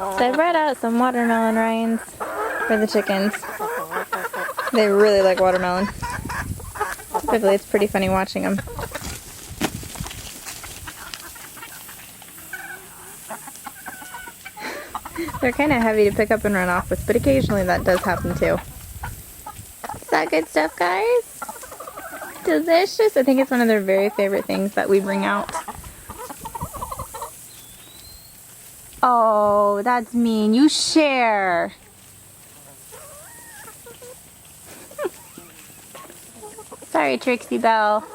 So I brought out some watermelon rinds for the chickens. They really like watermelon. Typically it's pretty funny watching them. They're kind of heavy to pick up and run off with, but occasionally that does happen too. Is that good stuff, guys? Delicious. I think it's one of their very favorite things that we bring out. Oh, that's mean. You share. Sorry, Trixie Belle.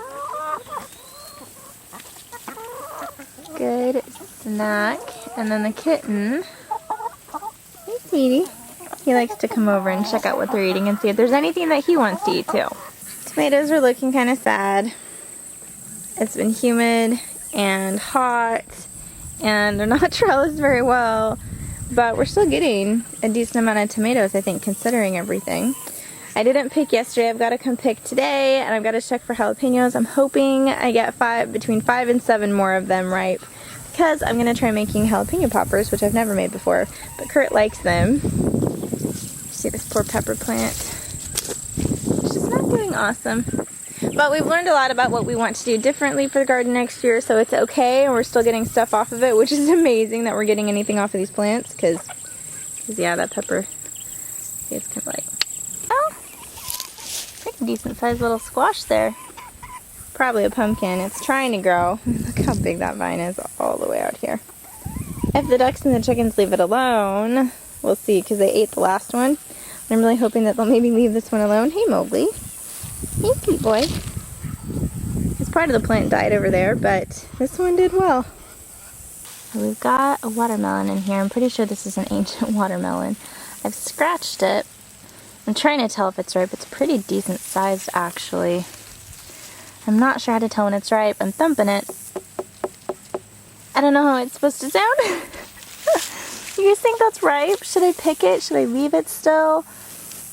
Good snack. And then the kitten. Hey, sweetie. He likes to come over and check out what they're eating and see if there's anything that he wants to eat too. Tomatoes are looking kind of sad. It's been humid and hot. And they're not trellised very well, but we're still getting a decent amount of tomatoes, I think, considering everything. I didn't pick yesterday. I've got to come pick today, and I've got to check for jalapenos. I'm hoping I get between 5 and 7 more of them ripe, because I'm going to try making jalapeno poppers, which I've never made before, but Kurt likes them. See this poor pepper plant? It's just not doing awesome. But we've learned a lot about what we want to do differently for the garden next year, so it's okay, and we're still getting stuff off of it, which is amazing that we're getting anything off of these plants, because yeah, that pepper is kind of like, oh, pretty decent sized little squash there. Probably a pumpkin. It's trying to grow. Look how big that vine is all the way out here. If the ducks and the chickens leave it alone, we'll see, because they ate the last one. I'm really hoping that they'll maybe leave this one alone. Hey, Mowgli. Hey, cute boy. This part of the plant died over there, but this one did well. So we've got a watermelon in here. I'm pretty sure this is an ancient watermelon. I've scratched it. I'm trying to tell if it's ripe. It's pretty decent sized, actually. I'm not sure how to tell when it's ripe. I'm thumping it. I don't know how it's supposed to sound. You guys think that's ripe? Should I pick it? Should I leave it still?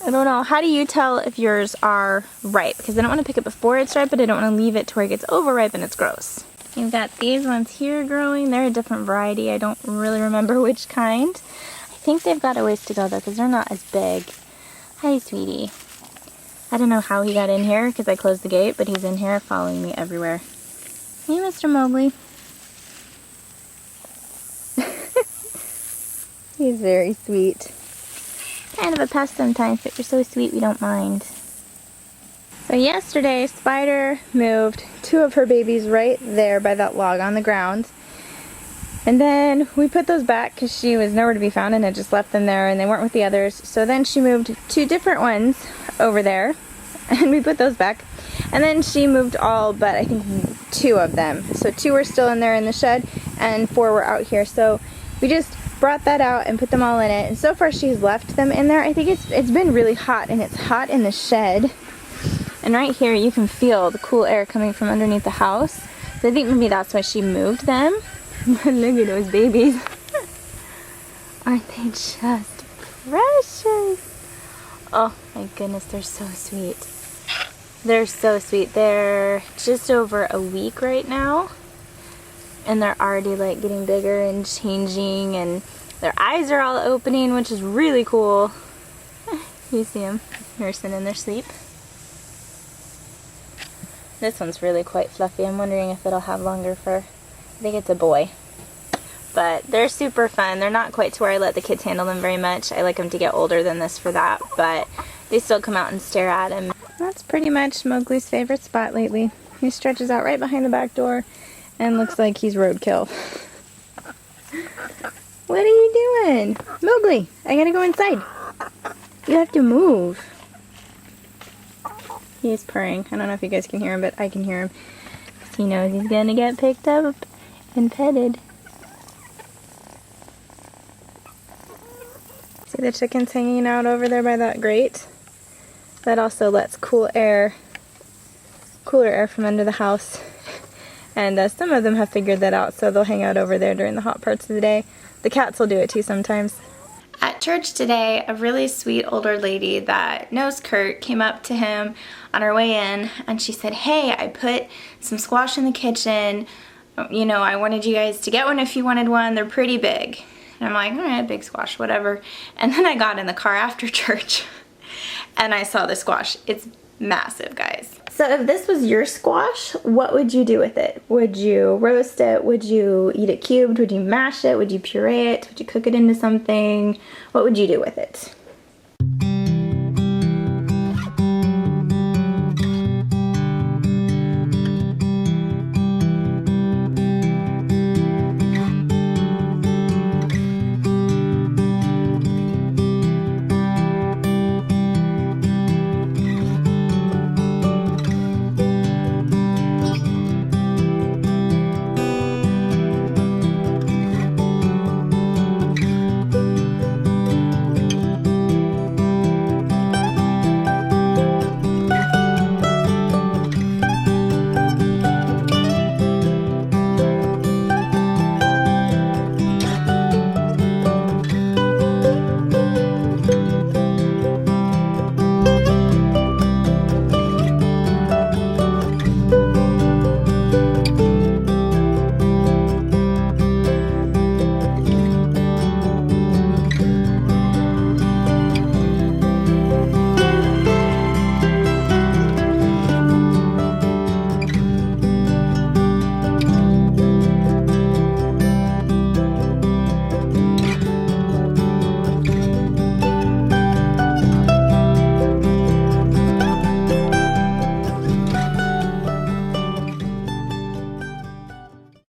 I don't know. How do you tell if yours are ripe? Because I don't want to pick it before it's ripe, but I don't want to leave it to where it gets overripe and it's gross. You've got these ones here growing. They're a different variety. I don't really remember which kind. I think they've got a ways to go though, because they're not as big. Hi, sweetie. I don't know how he got in here because I closed the gate, but he's in here following me everywhere. Hey, Mr. Mowgli. He's very sweet. Kind of a pest sometimes, but you're so sweet we don't mind. So yesterday, Spider moved 2 of her babies right there by that log on the ground. And then we put those back because she was nowhere to be found and had just left them there and they weren't with the others. So then she moved 2 different ones over there and we put those back. And then she moved all but I think 2 of them. So 2 were still in there in the shed and 4 were out here. So we just brought that out and put them all in it, and so far she's left them in there. I think it's been really hot, and it's hot in the shed, and right here you can feel the cool air coming from underneath the house, so I think maybe that's why she moved them. Look at those babies. Aren't they just precious? Oh my goodness, they're so sweet. They're so sweet. They're just over a week right now. And they're already like getting bigger and changing, and their eyes are all opening, which is really cool. You see them nursing in their sleep. This one's really quite fluffy. I'm wondering if it'll have longer fur. I think it's a boy. But they're super fun. They're not quite to where I let the kids handle them very much. I like them to get older than this for that, but they still come out and stare at him. That's pretty much Mowgli's favorite spot lately. He stretches out right behind the back door and looks like he's roadkill. What are you doing? Mowgli, I gotta go inside. You have to move. He's purring. I don't know if you guys can hear him, but I can hear him. He knows he's gonna get picked up and petted. See the chickens hanging out over there by that grate? That also lets cooler air from under the house. And some of them have figured that out, so they'll hang out over there during the hot parts of the day. The cats will do it too sometimes. At church today, a really sweet older lady that knows Kurt came up to him on her way in, and she said, hey, I put some squash in the kitchen. You know, I wanted you guys to get one if you wanted one. They're pretty big. And I'm like, all right, big squash, whatever. And then I got in the car after church and I saw the squash. It's massive, guys. So if this was your squash, what would you do with it? Would you roast it? Would you eat it cubed? Would you mash it? Would you puree it? Would you cook it into something? What would you do with it?